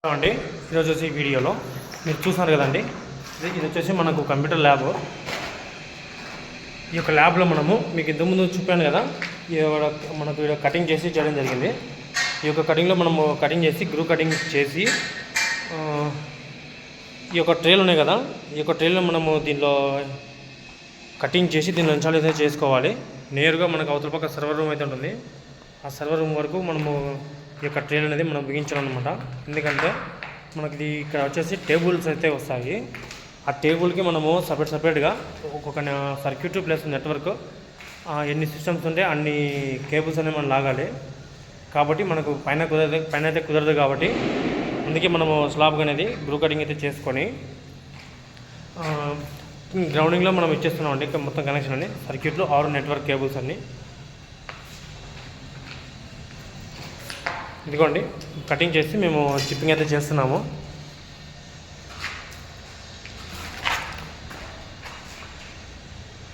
అండి ఈరోజు వచ్చి వీడియోలో మీరు చూస్తున్నారు కదండి, ఇది వచ్చేసి మనకు కంప్యూటర్ ల్యాబ్. ఈ యొక్క ల్యాబ్లో మనము మీకు ఇంతకుముందు చూపాను కదా, మనకు ఇక్కడ కటింగ్ చేసి చేయడం జరిగింది. ఈ యొక్క కటింగ్లో మనము కటింగ్ చేసి గ్రూ కటింగ్ చేసి ఈ యొక్క ట్రేలు ఉన్నాయి కదా, ఈ యొక్క ట్రేలో మనము దీనిలో కటింగ్ చేసి దీనిలో ఇన్స్టాల్ అయితే చేసుకోవాలి. నేరుగా మనకు అవతల పక్క సర్వర్ రూమ్ అయితే ఉంటుంది. ఆ సర్వర్ రూమ్ వరకు మనము ఈ యొక్క ట్రైన్ అనేది మనం బిగించాలన్నమాట. ఎందుకంటే మనకి ఇక్కడ వచ్చేసి టేబుల్స్ అయితే వస్తాయి. ఆ టేబుల్కి మనము సపరేట్గా ఒక్కొక్క సర్క్యూట్ ప్లస్ నెట్వర్క్ ఎన్ని సిస్టమ్స్ ఉంటే అన్ని కేబుల్స్ అనేవి మనం లాగాలి. కాబట్టి మనకు పైన అయితే కుదరదు. కాబట్టి అందుకే మనము స్లాబ్ అనేది గ్రూ కటింగ్ అయితే చేసుకొని గ్రౌండింగ్లో మనం ఇచ్చేస్తున్నాం అండి. మొత్తం కనెక్షన్ అన్ని సర్క్యూట్లో 6 నెట్వర్క్ కేబుల్స్ అన్నీ. ఇదిగోండి కటింగ్ చేసి మేము చిప్పింగ్ అయితే చేస్తున్నాము.